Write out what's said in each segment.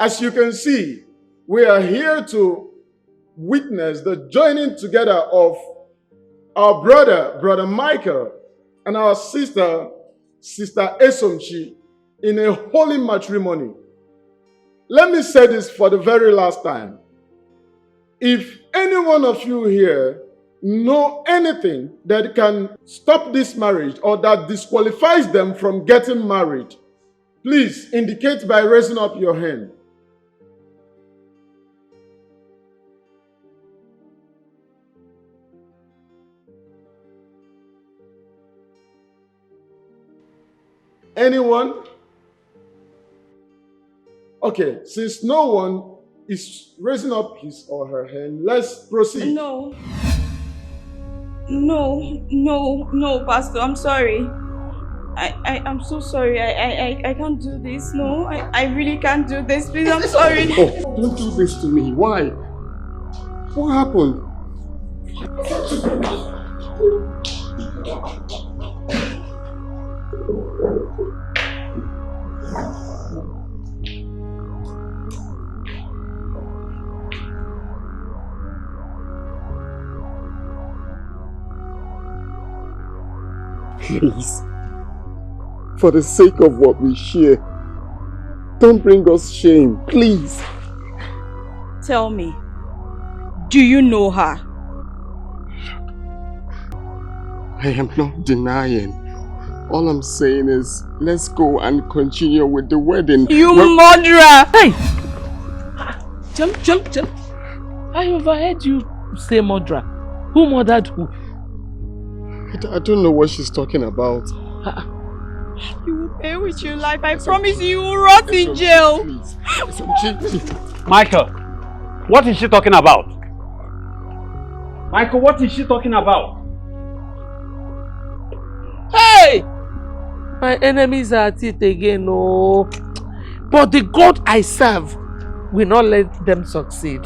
As you can see, we are here to witness the joining together of our brother Michael, and our sister Esomchi, in a holy matrimony. Let me say this for the very last time. If any one of you here know anything that can stop this marriage or that disqualifies them from getting married, please indicate by raising up your hand. Anyone? Okay, since no one is raising up his or her hand, let's proceed. No, Pastor, I'm sorry. I'm so sorry. I can't do this. No, I really can't do this. Please, I'm sorry. Oh, don't do this to me. Why? What happened? Please, for the sake of what we share, don't bring us shame, please. Tell me, do you know her? I am not denying. All I'm saying is, let's go and continue with the wedding. You murderer! Hey! Jump. I overheard you say murderer. Who murdered who? I don't know what she's talking about. You will pay with your life. I promise you will rot in jail. Please. Michael, what is she talking about? Michael, what is she talking about? Hey! My enemies are at it again, no. But the God I serve will not let them succeed.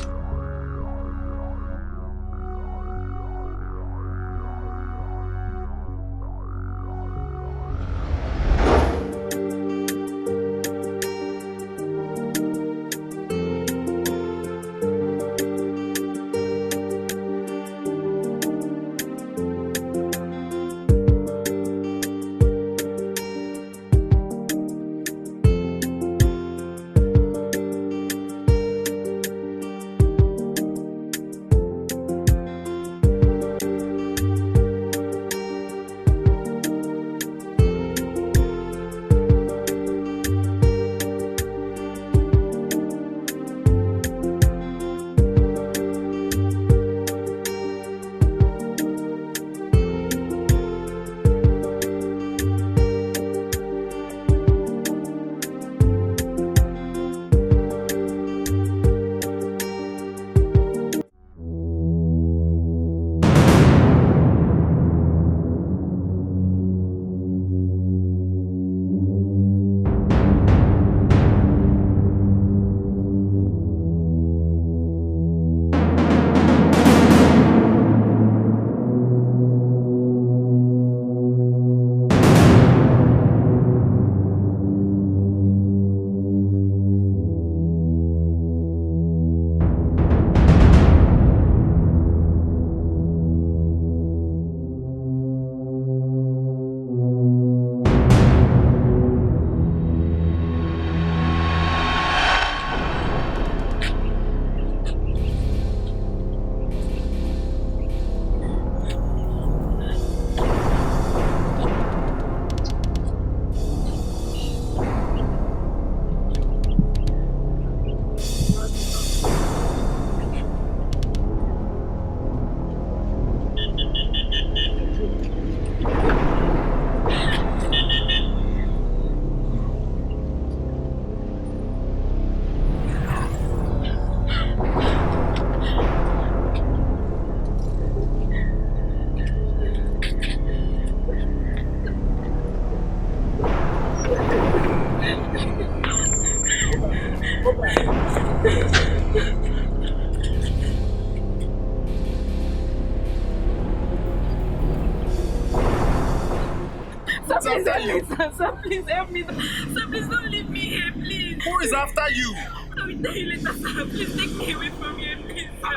Sir, please help me. Sir, please don't leave me here, please. Who is after you? I will tell you later, sir. Please take me away from here, please, sir.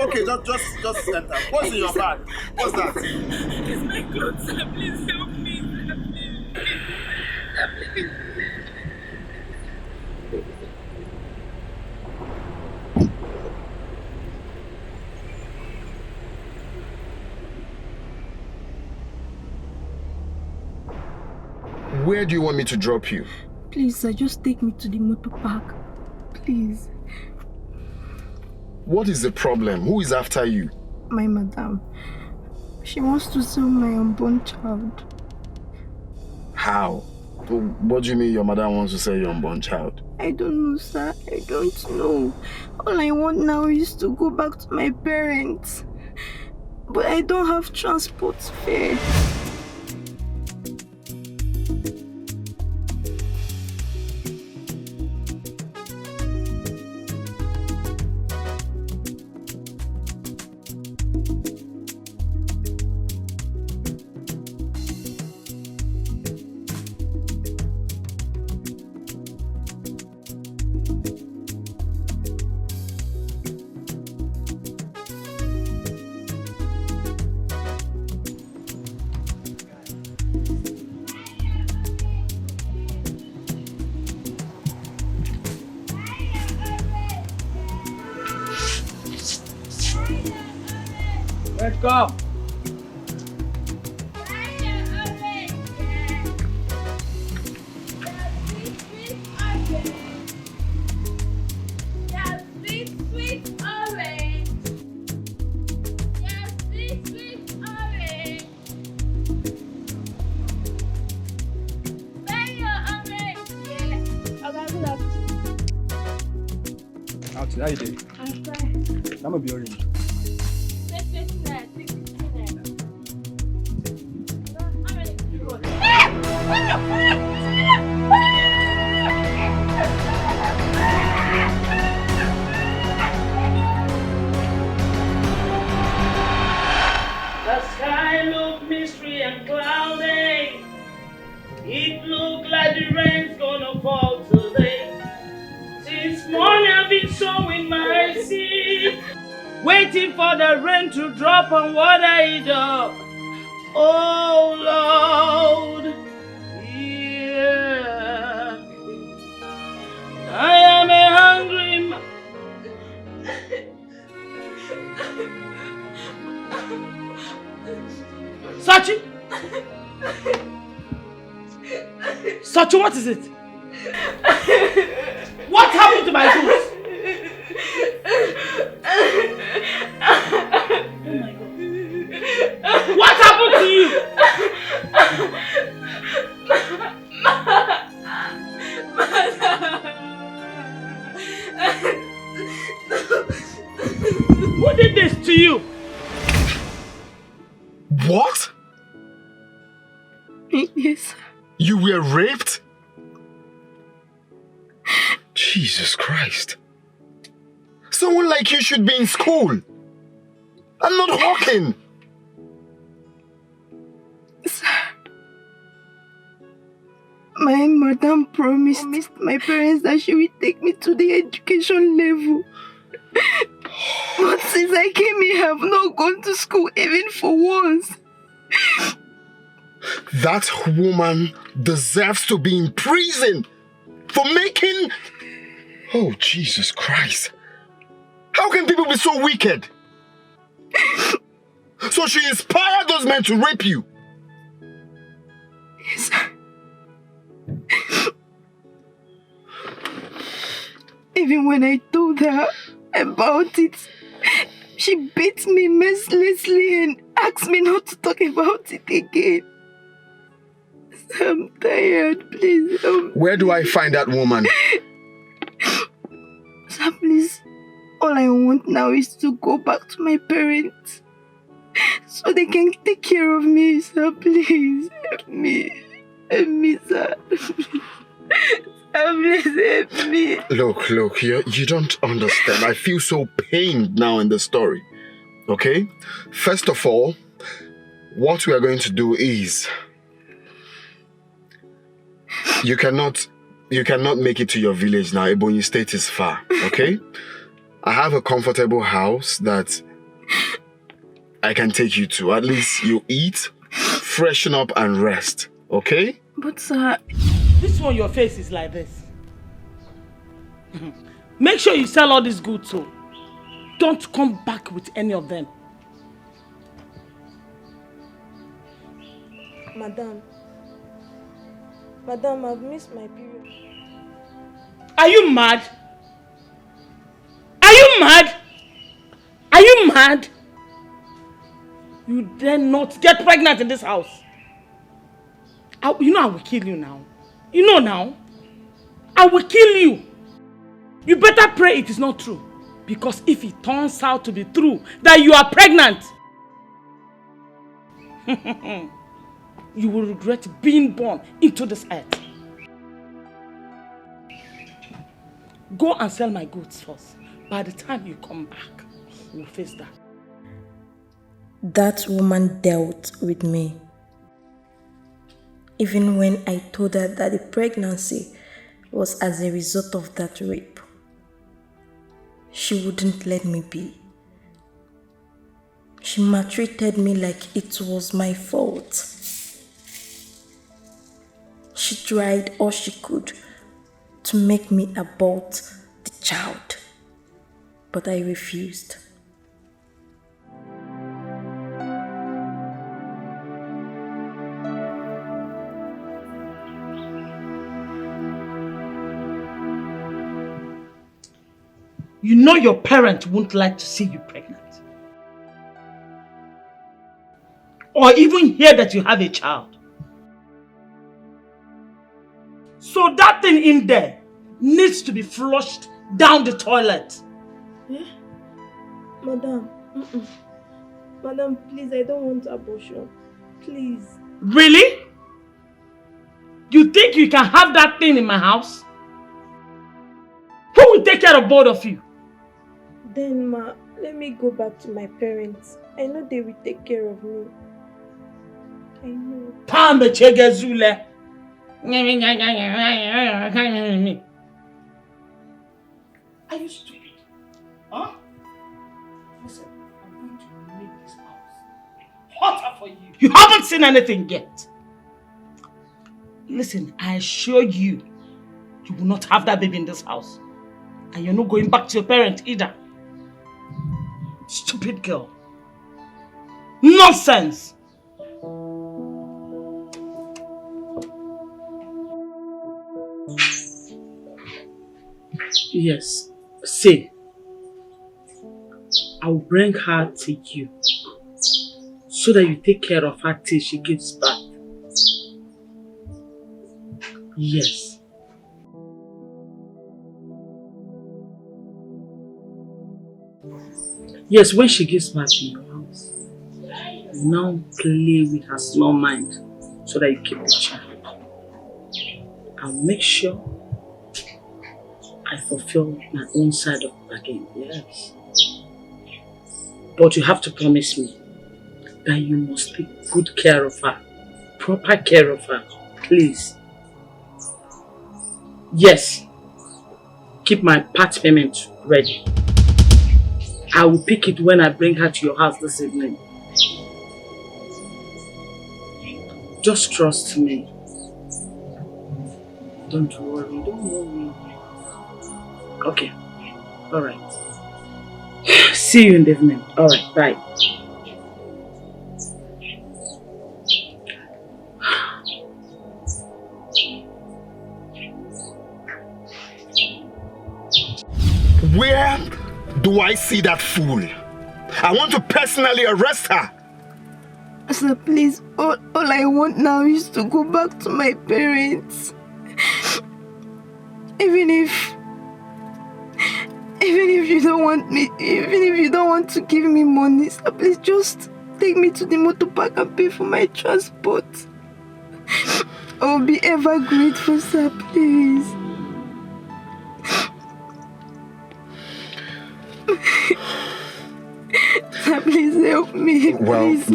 Okay, just enter. What's in your bag? What's that? It's my clothes, sir. Please help me, sir. Please. Where do you want me to drop you? Please, sir, just take me to the motor park. Please. What is the problem? Who is after you? My madam. She wants to sell my unborn child. How? What do you mean your mother wants to sell your unborn child? I don't know, sir. I don't know. All I want now is to go back to my parents. But I don't have transport fare. Let's go. How you doing? I'm fine. I'm gonna be orange. The sky looked mystery and cloudy. It looked like the rain's gonna fall today. Since morning I've been sowing my seed, waiting for the rain to drop and water it up. Oh Lord, yeah. I am a hungry man. Sachi? Sachi, what is it? What happened to my goods? Oh my God. What happened to you? Who did this to you? What? Yes. You were raped? Jesus Christ. Someone like you should be in school. I'm not walking. Sir, my madam promised my parents that she will take me to the education level. But since I came here, I have not gone to school even for once. That woman deserves to be in prison for making... Oh, Jesus Christ. How can people be so wicked? So she inspired those men to rape you? Yes, sir. Even when I told her about it, she beat me mercilessly and asked me not to talk about it again. I'm tired, please help me. Where do I find that woman? Sir, please, all I want now is to go back to my parents so they can take care of me, sir. Please help me. Help me, sir. Please help me. Look, you don't understand. I feel so pained now in the story. Okay? First of all, what we are going to do is you cannot you cannot make it to your village now. Ebonyi State is far, okay? I have a comfortable house that I can take you to. At least you eat, freshen up and rest, okay? But sir... This one, your face is like this. Make sure you sell all these goods, so don't come back with any of them. Madam, I've missed my period. Are you mad? Are you mad? Are you mad? You dare not get pregnant in this house. You know I will kill you now. You know now. I will kill you. You better pray it is not true. Because if it turns out to be true that you are pregnant, you will regret being born into this earth. Go and sell my goods first. By the time you come back, we'll face that. That woman dealt with me. Even when I told her that the pregnancy was as a result of that rape, she wouldn't let me be. She maltreated me like it was my fault. She tried all she could to make me abort the child, but I refused. You know your parents won't like to see you pregnant. Or even hear that you have a child. So that thing in there needs to be flushed down the toilet. Yeah? Madam, Madam, please, I don't want abortion. Please. Really? You think you can have that thing in my house? Who will take care of both of you? Then, Ma, let me go back to my parents. I know they will take care of me. I know. Are you stupid? Huh? Listen, I'm going to make this house hotter for you. You haven't seen anything yet. Listen, I assure you, you will not have that baby in this house. And you're not going back to your parents either. Stupid girl. Nonsense! Yes, see, I'll bring her to you so that you take care of her till she gives birth. Yes. Yes, when she gives birth in your house, now play with her small mind so that you keep the child. I'll make sure I fulfill my own side of the bargain, yes. But you have to promise me that you must take good care of her, proper care of her, please. Yes, keep my part payment ready. I will pick it when I bring her to your house this evening. Just trust me. Don't worry, don't worry. Okay, alright. See you in the evening. Alright, bye. Where do I see that fool? I want to personally arrest her. Sir, please, all I want now is to go back to my parents. Even if you don't want me, even if you don't want to give me money, sir, please just take me to the motor park and pay for my transport. I will be ever grateful, sir, please. Sir, please help me. Please.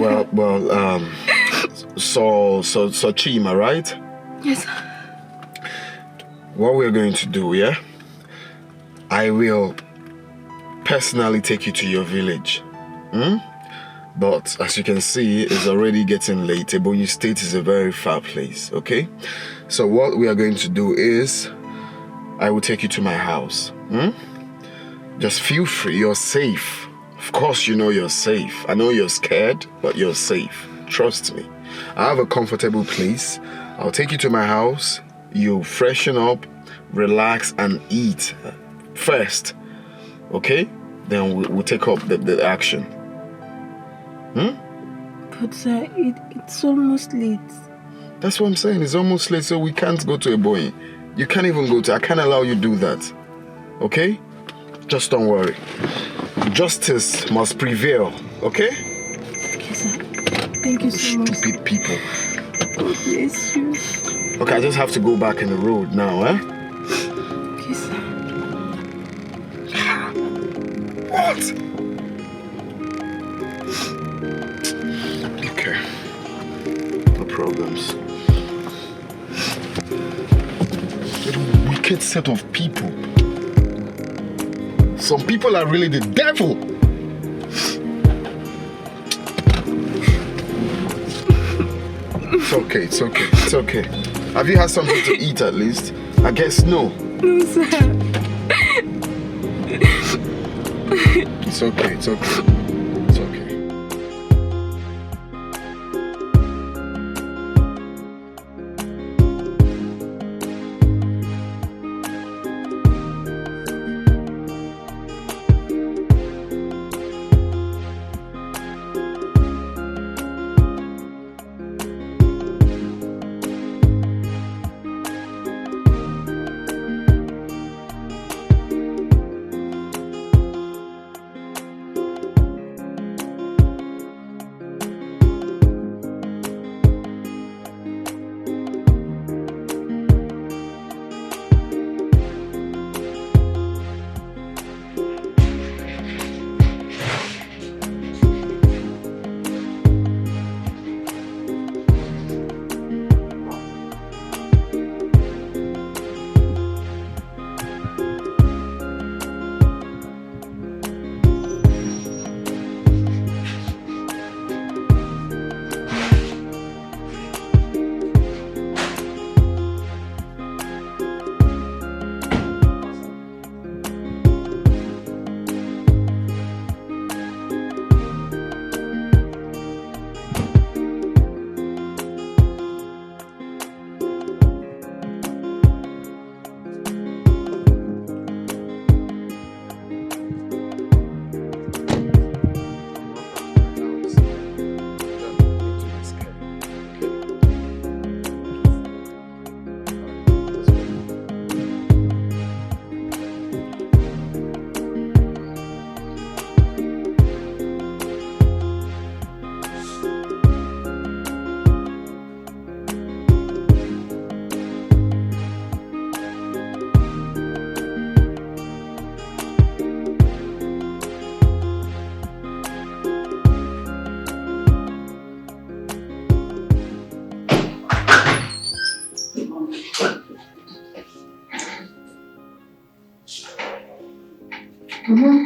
So Chima, right? Yes. what we're going to do, yeah? I will personally take you to your village. But as you can see, it's already getting late. Ebonyi State is a very far place, okay? So what we are going to do is, I will take you to my house. Just feel free, you're safe. Of course you know you're safe. I know you're scared, but you're safe. Trust me. I have a comfortable place. I'll take you to my house. You freshen up, relax, and eat first. Okay? Then we'll take up the action. But sir, it's almost late. That's what I'm saying. It's almost late, so we can't go to Ebonyi. You can't even go to... I can't allow you to do that. Okay? Just don't worry. Justice must prevail. Okay? Okay, sir. Thank you so much. Stupid people. God bless you. Okay, I just have to go back in the road now, eh? Okay, sir. What? Okay. No problems. What a wicked set of people. Some people are really the devil. It's okay, it's okay, it's okay. Have you had something to eat at least? I guess no. No, sir. It's okay, it's okay. It's okay.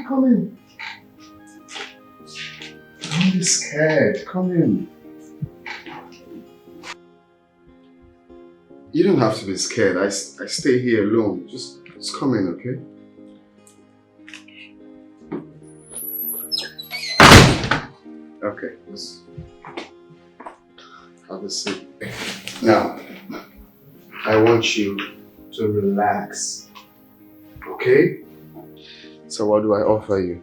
Come in. Don't be scared. Come in. You don't have to be scared. I stay here alone. Just come in, okay? Okay, let's have a seat. Now, I want you to relax, okay? So what do I offer you?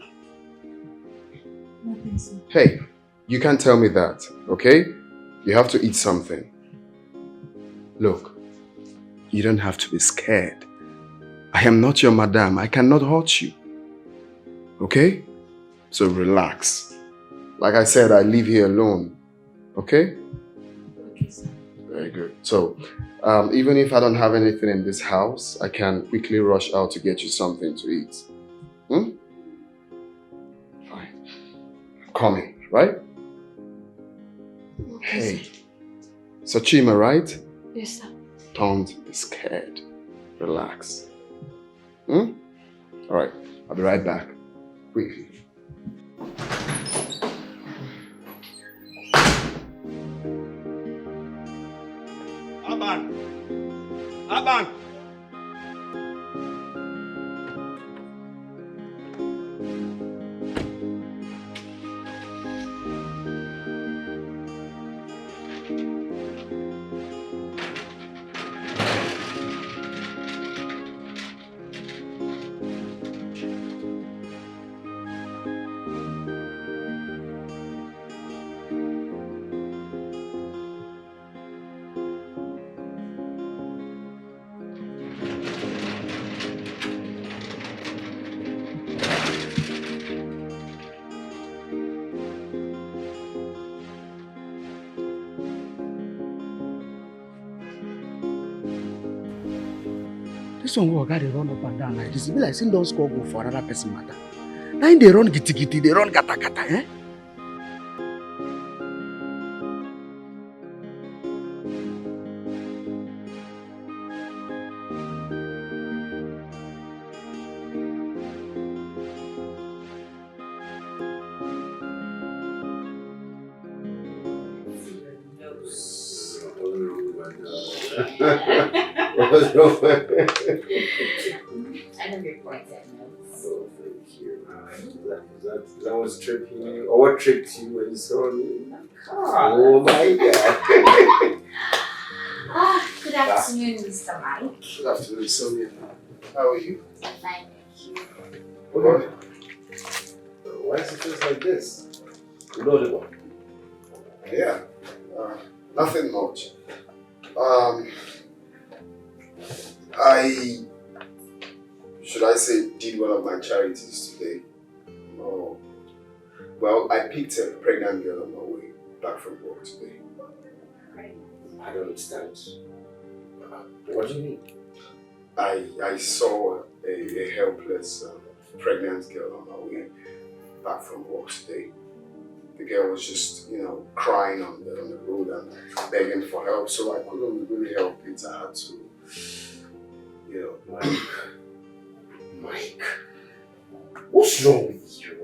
Nothing, sir. Hey, you can't tell me that, okay? You have to eat something. Look, you don't have to be scared. I am not your madam. I cannot hurt you. Okay? So relax. Like I said, I live here alone. Okay? Okay, sir. Very good. So, even if I don't have anything in this house, I can quickly rush out to get you something to eat. Fine. I'm coming, right? Okay, Hey. So Chima, right? Yes, sir. Don't be scared. Relax. Hmm? Alright, I'll be right back. Quickly. Aban! Aban! This one will they run up and down like this. It be like saying don't score go for another person matter. Now they run gitty gitty, they run gata gata, eh? What's wrong? I know your point, nose. Oh, thank you. That was tripping you? Or what tripped you when you saw me? Oh my god. Good afternoon, Mr. Mike. Good afternoon, Sonia. How are you? I'm fine, thank you. Okay. Why is it just like this? You know the one? Yeah, nothing much. I say, did one of my charities today. Oh, well, I picked a pregnant girl on my way back from work today. I don't understand. What do you mean? I saw a helpless pregnant girl on my way back from work today. The girl was just, crying on the road and begging for help, so I couldn't really help it. I had to, Mike, what's wrong with you?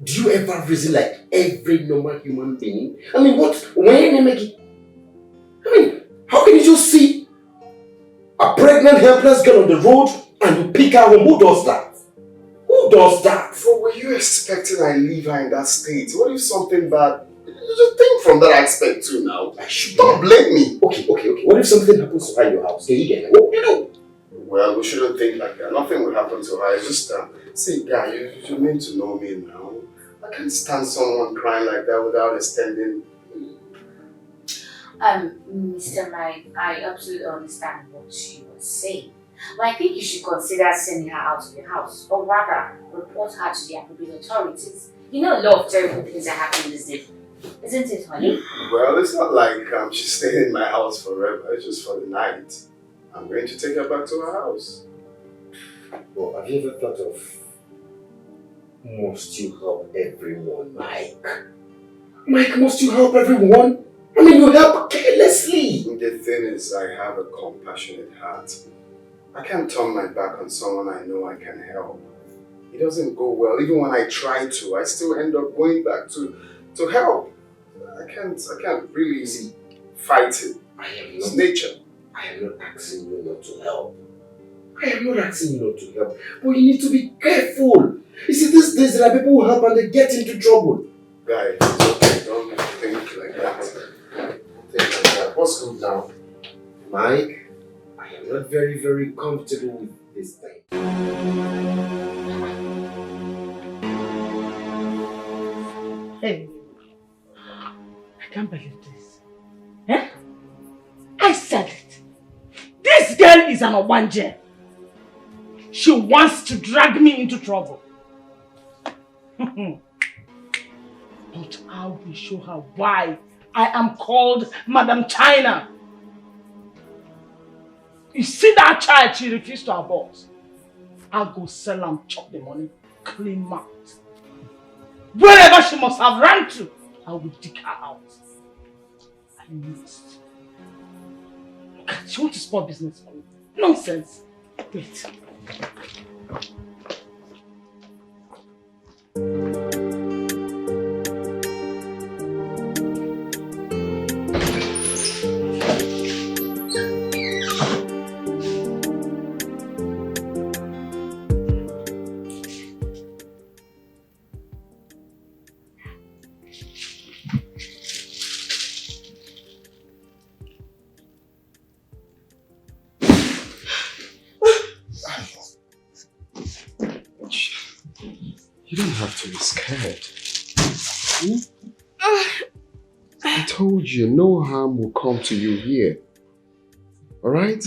Do you ever reason like every normal human being? I mean, how can you just see a pregnant helpless girl on the road and you pick her home? Who does that? Who does that? So were you expecting I leave her in that state? What if something bad? Just think from that aspect too now. Don't blame me. Okay. What if something happens to her in your house? What do you do? Well, we shouldn't think like that. Nothing will happen to her. It's just, see, guy, you need to know me now. I can't stand someone crying like that without extending. Mr. Mike, I absolutely understand what you were saying. But I think you should consider sending her out of your house, or rather, report her to the appropriate authorities. You know, a lot of terrible things are happening these days. Isn't it, honey? Well, it's not like she's staying in my house forever. It's just for the night. I'm going to take her back to her house. Well, have you ever thought of, must you help everyone, Mike? Mike, must you help everyone? I mean, you help carelessly. The thing is, I have a compassionate heart. I can't turn my back on someone I know I can help. It doesn't go well. Even when I try to, I still end up going back to help. I can't really fight it. It's nature. I am not asking you not to help. But you need to be careful. You see, these days there are people who help and they get into trouble. Guys, it's okay. Don't think like that. What's good now? Mike, I am not very, very comfortable with this thing. Hey, I can't believe this. Eh? I said it. This girl is an Obanje. She wants to drag me into trouble. But I will show her why I am called Madam China. You see that child she refused to abort? I'll go sell and chop the money, clean mouth. Wherever she must have run to, I will dig her out. I must. She wants to spoil business for me. Nonsense. Wait. You don't have to be scared. I told you, no harm will come to you here. Alright?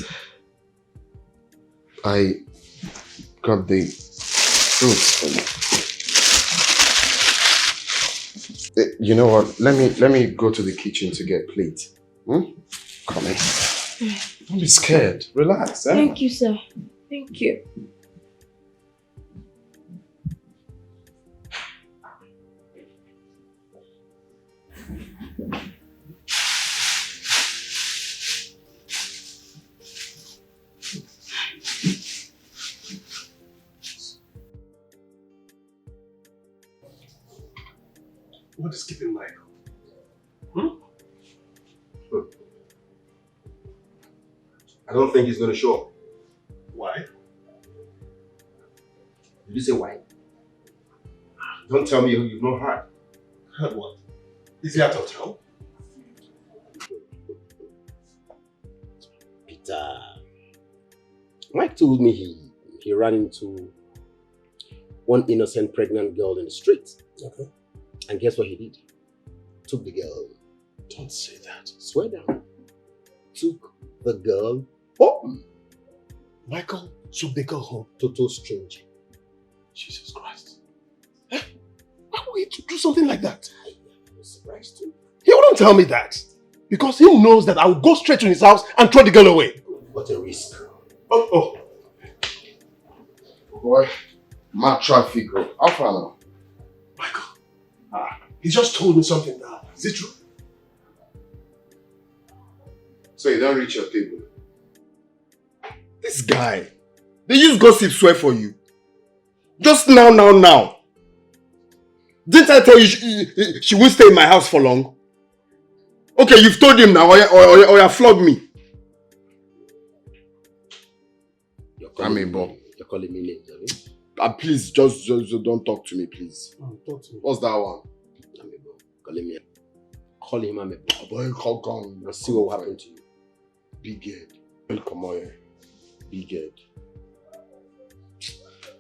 I got the fruits for you. You know what? Let me go to the kitchen to get plate. Come in. Don't be scared. Relax. Thank you, sir. Thank you. What is keeping Michael? I don't think he's going to show up. Why? Did you say why? Don't tell me you've not heard. Heard what? Is he out of town? Peter. Mike told me he ran into one innocent pregnant girl in the street. Okay. And guess what he did? Took the girl. Don't say that. Swear down. Took the girl home. Michael took the girl home. Total stranger. Jesus Christ. Why would he do something like that? I was surprised too. He wouldn't tell me that. Because he knows that I will go straight to his house and throw the girl away. What a risk. Oh. Boy, mad traffic. How far now? Michael. He just told me something now. Is it true? So you don't reach your table? This guy, they use gossip swear for you. Just now. Didn't I tell you she won't stay in my house for long? Okay, you've told him now, or you flog me. You're calling me names, have you? Please, just don't talk to me, please. Talk to me. What's that one? Call him Amebo. Boy, come. Let's see what will happen to you. Big head. Come on here. Big head.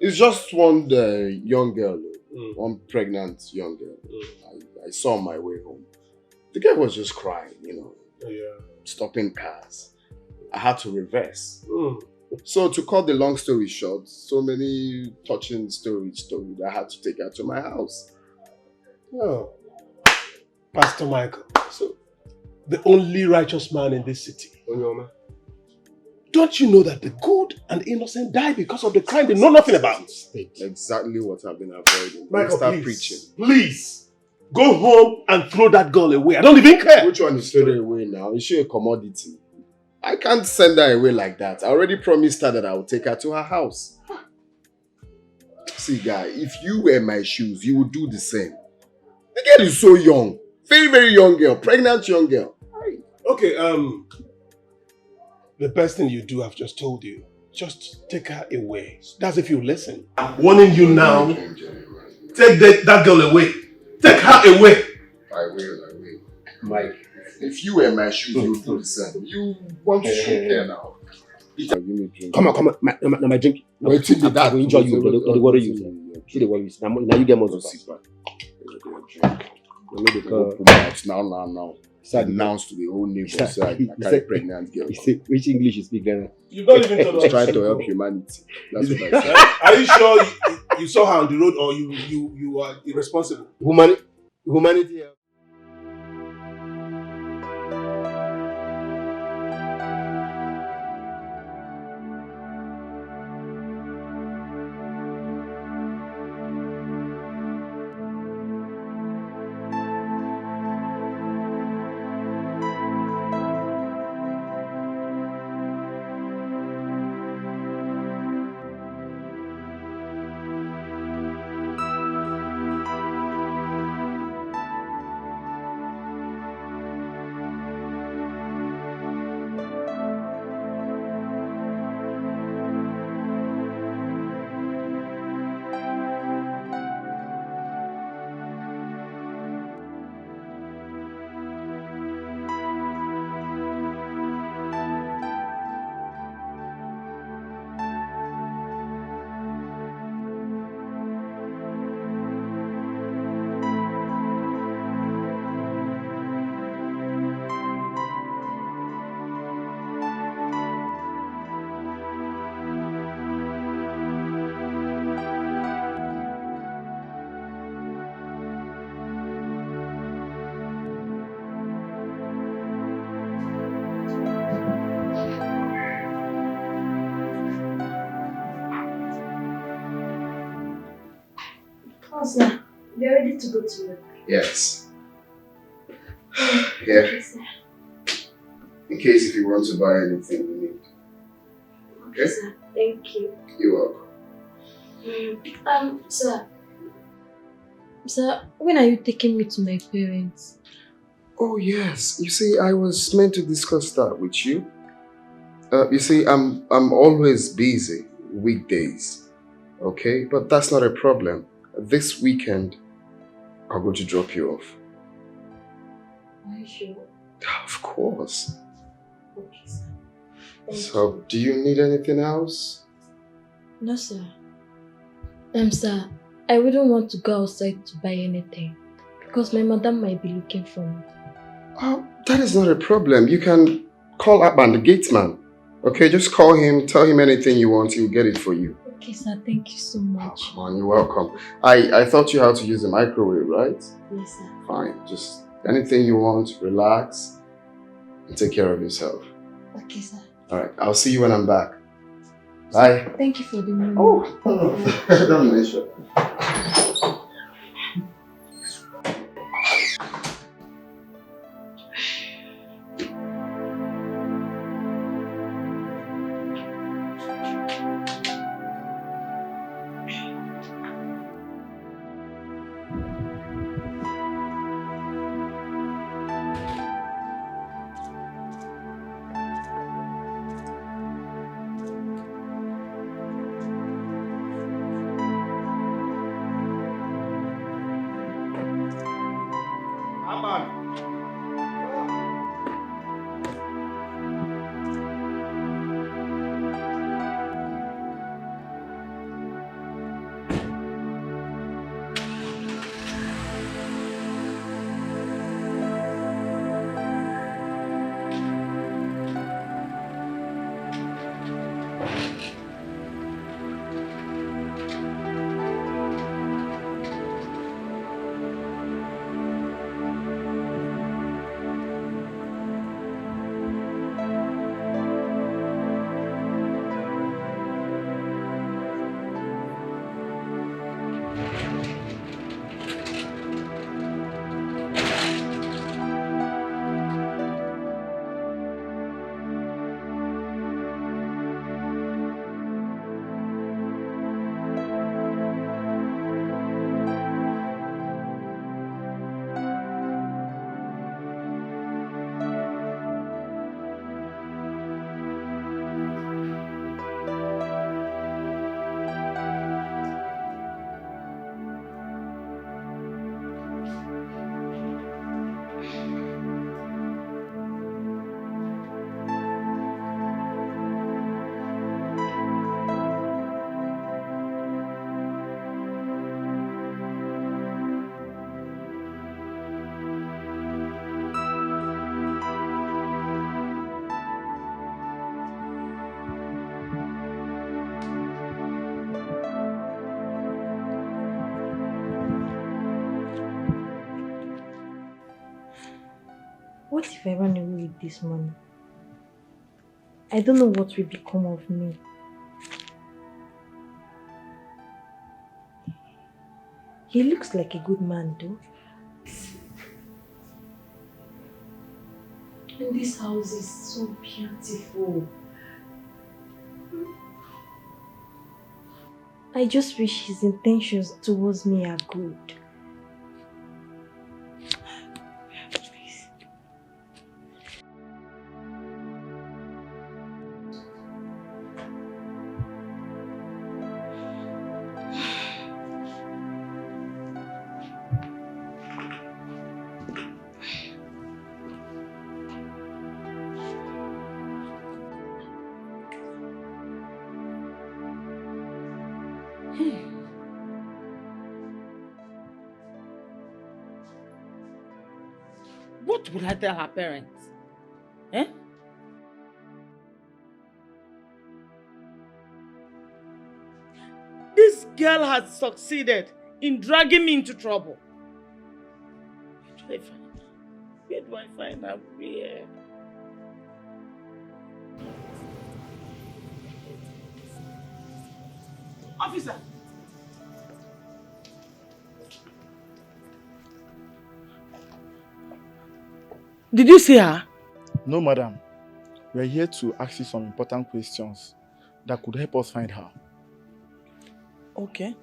It's just one young girl, one pregnant young girl. I saw on my way home. The girl was just crying, stopping cars. I had to reverse. So to cut the long story short, so many touching stories told, I had to take her to my house. Oh. Pastor Michael, so the only righteous man in this city. Don't you know that the good and innocent die because of the crime they know nothing about? Exactly what I've been avoiding. Michael, start please, preaching. Please, go home and throw that girl away. I don't even care. Which one is thrown away now? Is she a commodity? I can't send her away like that. I already promised her that I would take her to her house. See, guy, if you wear my shoes, you would do the same. The girl is so young. Very, very young girl. Pregnant young girl. Okay, the best thing you do, I've just told you. Just take her away. That's if you listen. I'm warning you now. Take that girl away. Take her away. I will. Mike, if you wear my shoes, you would do the same. You want to shoot there now. Peter, give me a drink. Come on. My drink. Wait till the dad will enjoy you. Don't worry you. See the worries. Now you get more to sit back. Now. Announced to the whole neighbor, so I carry pregnant girl. Which English you speak then? You don't even tell us. Trying to help humanity. That's what I said. Are you sure you saw her on the road, or you are irresponsible? Humanity. Oh, sir. We're ready to go to work. Yes. Here. Okay, sir. In case if you want to buy anything you need. Okay, sir. Thank you. You're welcome. Sir. Sir, when are you taking me to my parents? Oh yes. You see, I was meant to discuss that with you. You see, I'm always busy weekdays. Okay? But that's not a problem. This weekend, I'll go to drop you off. Are you sure? Of course. Okay, sir. Thank So, you. do you need anything else? No, sir. Sir, I wouldn't want to go outside to buy anything because my madam might be looking for me. Oh, that is not a problem. You can call Abban, the gate man. Okay, just call him, tell him anything you want, he'll get it for you. Okay, sir. Thank you so much. Oh, come on, you're welcome. I thought you had to use the microwave, right? Yes, sir. Fine, just anything you want, relax, and take care of yourself. Okay, sir. Alright, I'll see you when I'm back. Bye. Thank you for the money. Oh, don't mention. What if I run away with this money? I don't know what will become of me. He looks like a good man though. And this house is so beautiful. I just wish his intentions towards me are good. What will I tell her parents? Eh? This girl has succeeded in dragging me into trouble. Where do I find her? Where? Officer! Did you see her? No, madam. We are here to ask you some important questions that could help us find her. Okay.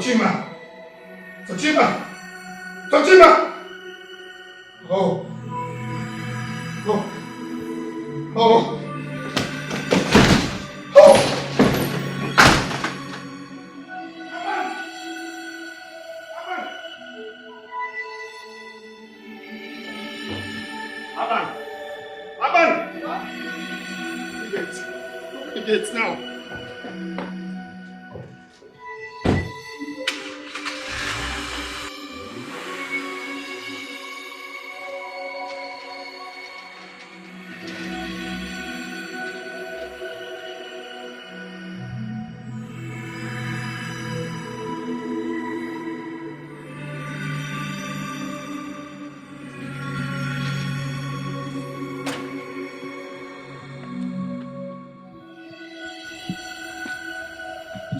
Chima! Chima! Chima! Oh. Oh. Oh! It's now.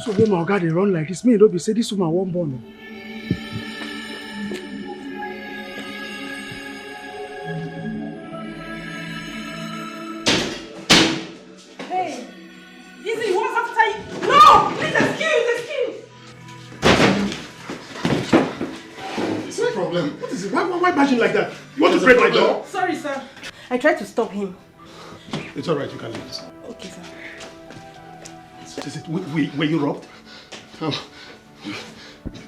So when my oga dey run like this, me don't be say this woman won't born. Hey, Izzy, what's after you? No, please excuse. What's the problem? What is it? Why bashing like that? You want to break my door? Sorry, sir. I tried to stop him. It's alright, you can leave this. Okay, sir. What is it? Were you robbed? Oh.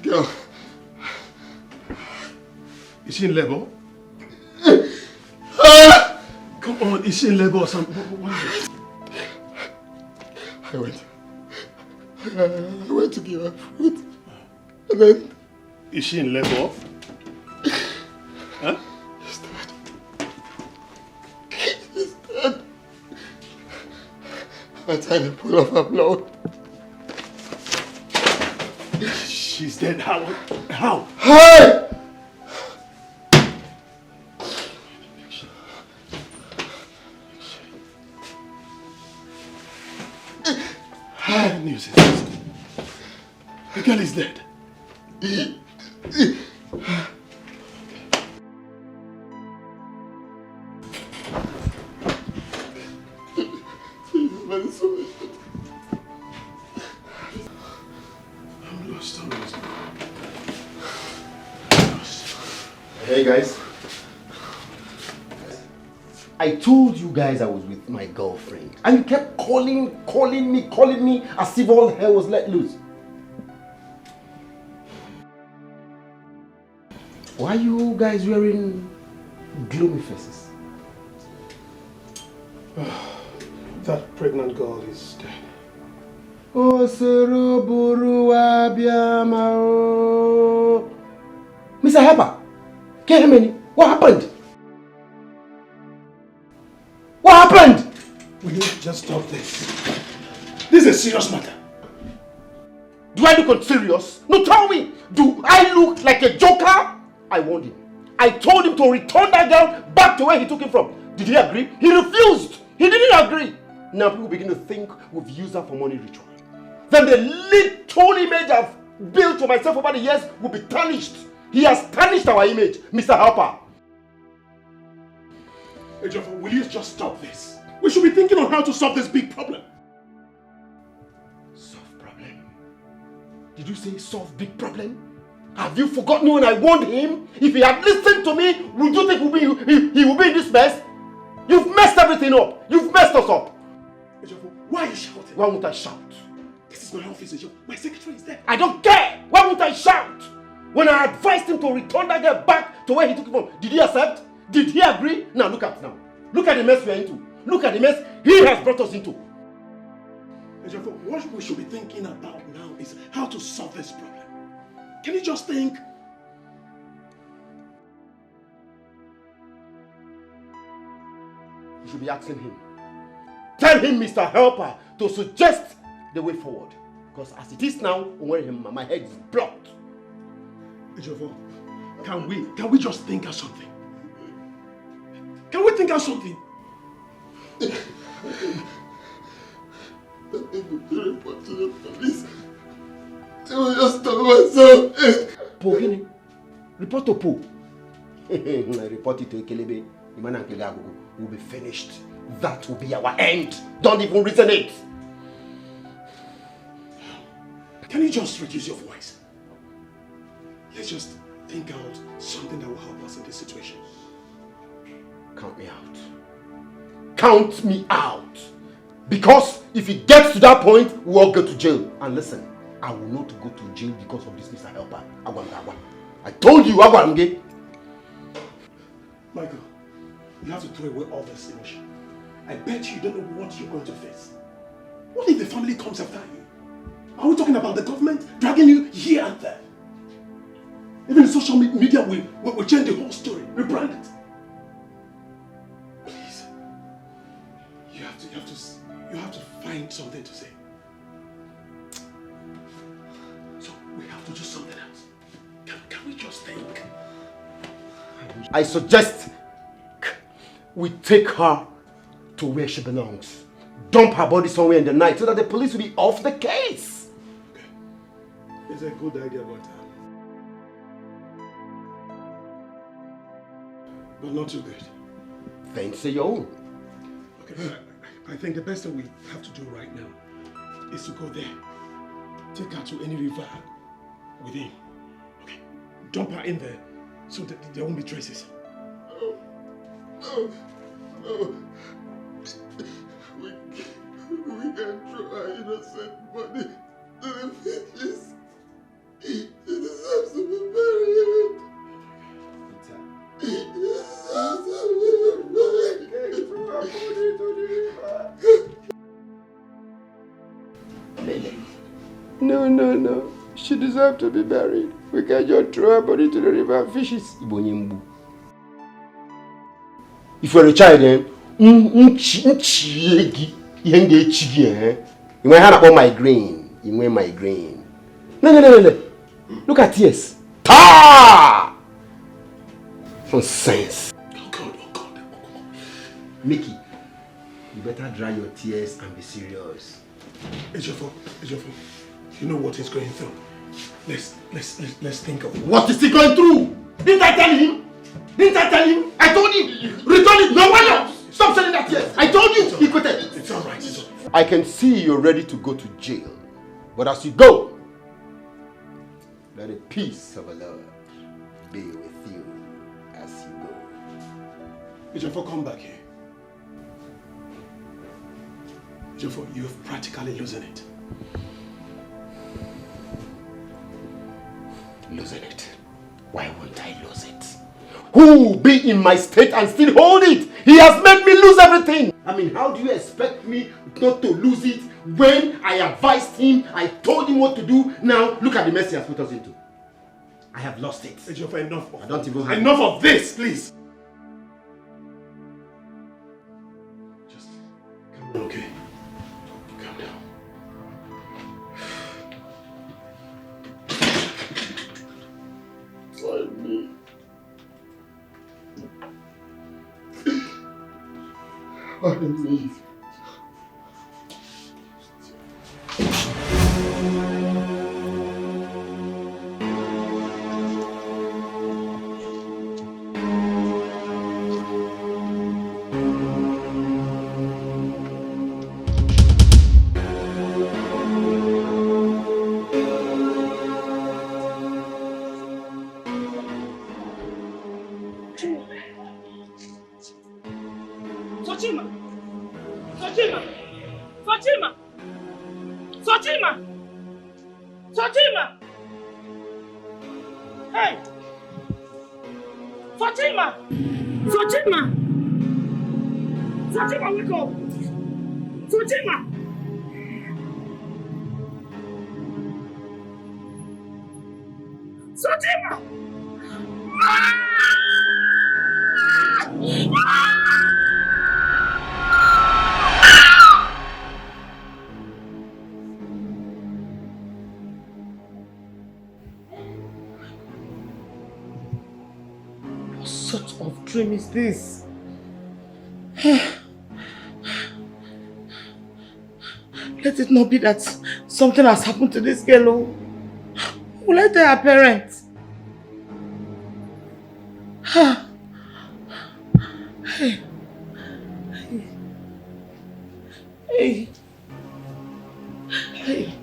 Girl. Is she in labor? Come on, is she in labor or something? What is it? I went to give her food. And then... Is she in labor? Huh? She's dead. I tried to pull off her blood. She's dead. How? Hey! Bad news is this. The girl is dead. I'm lost. Hey guys. I told you guys I was with my girlfriend and you kept calling me as if all hell was let loose. Why are you guys wearing gloomy faces? That pregnant girl is dead. Oh, Soroburu Abiamao. Mr. Harper, what happened? What happened? Will you just stop this? This is a serious matter. Do I look serious? No, tell me. Do I look like a joker? I warned him. I told him to return that girl back to where he took it from. Did he agree? He refused. He didn't agree. Now people begin to think we've used her for money ritual. Then the little image I've built for myself over the years will be tarnished. He has tarnished our image, Mr. Harper. Hey, Joffa, will you just stop this? We should be thinking on how to solve this big problem. Solve problem? Did you say solve big problem? Have you forgotten when I warned him? If he had listened to me, would you think he would be in this mess? You've messed everything up. You've messed us up. Hey, Joffa, why are you shouting? Why won't I shout? This is my office, Joffa. My secretary is there. I don't care. Why won't I shout? When I advised him to return that girl back to where he took it from, did he accept? Did he agree? Now look at now. Look at the mess we are into. Look at the mess he has brought us into. Hey, Joffa, what we should be thinking about now is how to solve this problem. Can you just think? You should be asking him. Tell him, Mr. Helper, to suggest the way forward. Because as it is now, my head is blocked. Ejofo, can we just think of something? Can we think of something? Report to the police. They will just tell myself. Pogini. Report to Po. I report it to Ekelebe. The man and Keleago will be finished. That will be our end. Don't even reason it. Can you just reduce your voice? Let's just think out something that will help us in this situation. Count me out. count me out. Because if it gets to that point, we all go to jail. And listen, I will not go to jail because of this Mr. Helper. I told you, Agwange. Michael, you have to throw away all this emotion. I bet you don't know what you're going to face. What if the family comes after you? Are we talking about the government dragging you here and there? Even the social media will change the whole story, rebrand it. Please, you have to find something to say. So we have to do something else. Can we just think? I suggest we take her to where she belongs. Dump her body somewhere in the night so that the police will be off the case. Okay. It's a good idea, but not too good. Then say your own. Okay, I think the best thing we have to do right now is to go there. Take her to any river within. Okay. Dump her in there so that there won't be traces. No. We can throw our innocent body to the fishes. She deserves to be buried. She deserves to be buried. We can throw her body to the river. No. She deserves to be buried. We can just throw her body to the river and fishes. If you're a child, you might have about migraine. You might migraine. No. Look at tears. Ta! Nonsense. Oh God. Mickey, you better dry your tears and be serious. Ejiofor, you know what he's going through. Let's think of it. What is he going through? Didn't I tell him? I told him. Return it. No one else. Stop selling that tears. I told you. He quitted. It's all right. I can see you're ready to go to jail. But as you go, let the peace of the Lord be with you as you go. Ejiofor, come back here. Ejiofor, you're practically losing it. Losing it? Why won't I lose it? Who will be in my state and still hold it? He has made me lose everything. I mean, how do you expect me not to lose it when I advised him, I told him what to do? Now, look at the mess he has put us into. I have lost it. Ejiofor, enough of I don't even have enough of this, please. Just calm down, okay? Calm down. Find me. Find me. Chima! Hey! Fatima! Fatima! Fatima, wake up! Fatima! Fatima! What sort of dream is this? Let it not be that something has happened to this girl. Oh. Will I tell her parents? Hey. Hey. Hey.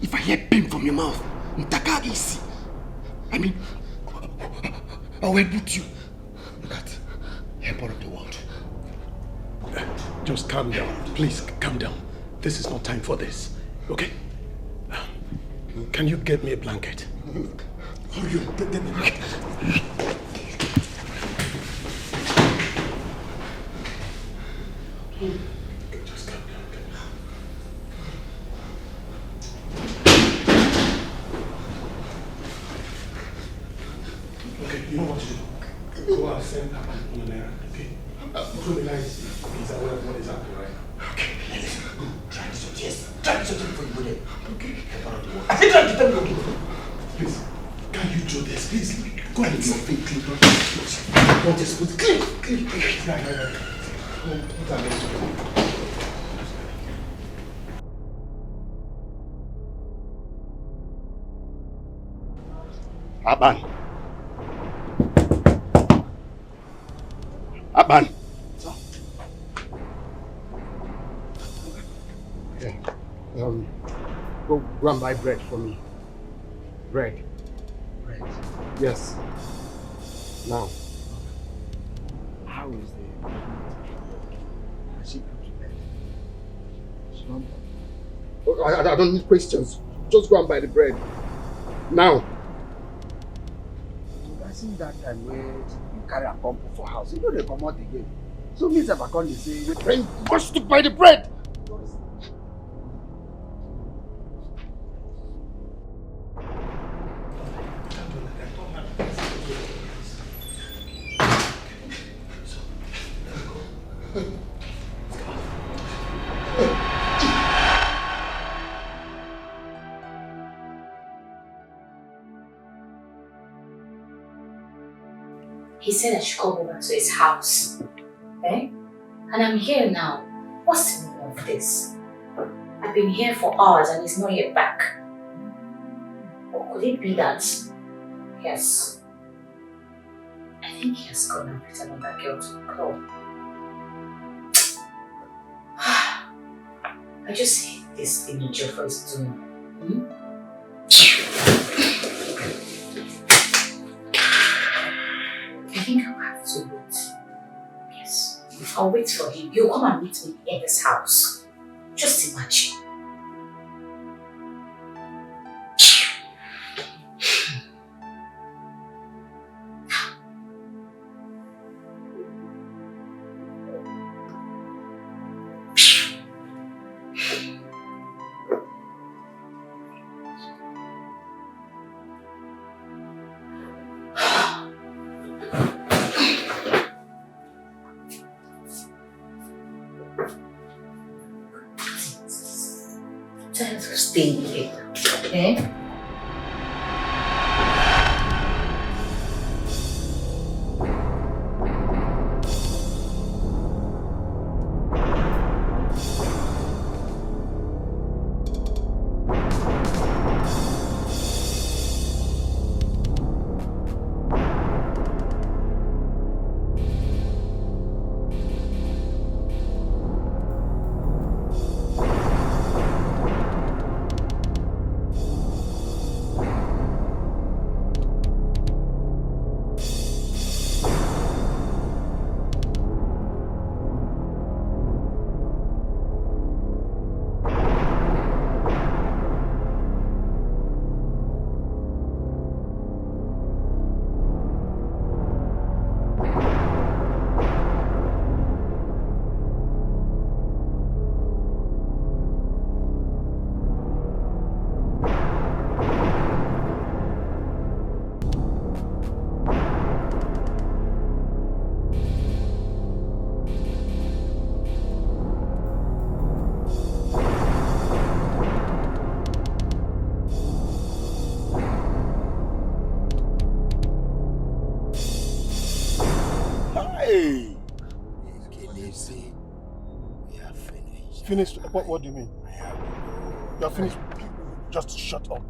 If I hear pim from your mouth, Ntaka easy. I mean, I will boot you. Look at airport of the world. Just calm down. Please, calm down. This is not time for this. Okay? Can you get me a blanket? Hurry up, get me a blanket. Just calm down. Okay, you know what to do. Go out, send Aban on an errand, okay? Between the lines, he's aware of what is happening right now. Okay, listen. Try to sort yes. Try to sort it before you go there. Okay. I said try to tell me okay. Please, can you do this? Please, go ahead. It's your feet clean. Don't just put clean. Right. Put that next to you. Aban. Aban. Yeah. Go and buy bread for me. Bread. Bread. Yes. Now. How is the Has she come to bed? She's not done. I don't need questions. Just go and buy the bread. Now. I see that time where you carry a pump for house, you know they come out again. So me if I come they say, wait, then rush to buy the bread. He said I should come over to his house. Eh? And I'm here now. What's the meaning of this? I've been here for hours and he's not yet back. Or could it be that? Yes. I think he has gone and with another girl to the club. I just hate this thing Joffrey is doing. I think I'll have to wait. Yes. I'll wait for him. He'll come and meet me in this house. Just imagine. Time to stay here. Okay? Hey! We are finished. Finished? What do you mean? You are finished? Just shut up.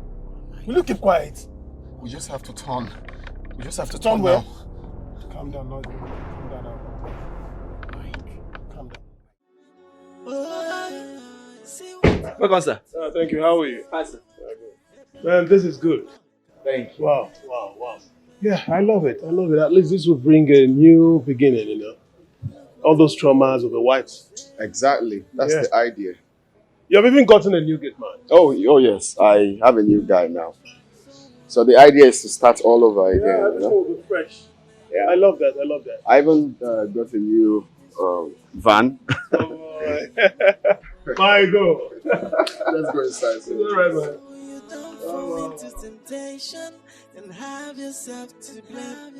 Will you keep quiet? We just have to turn. We just have to turn turn where? now. Calm down, Lord. Calm down now. Calm down. See Welcome, sir. Thank you. How are you? Fine, sir. Man, this is good. Thank you. Wow. Yeah, I love it. At least this will bring a new beginning, you know. All those traumas will be wiped. Exactly. That's Yeah. the idea. You have even gotten a new gate man. Oh, yes. I have a new guy now. So the idea is to start all over again. Yeah, you this know? will be fresh. Yeah. I love that. I even got a new van. My God. Let's go inside. It's all right, man. Don't fall into temptation and have yourself to blame.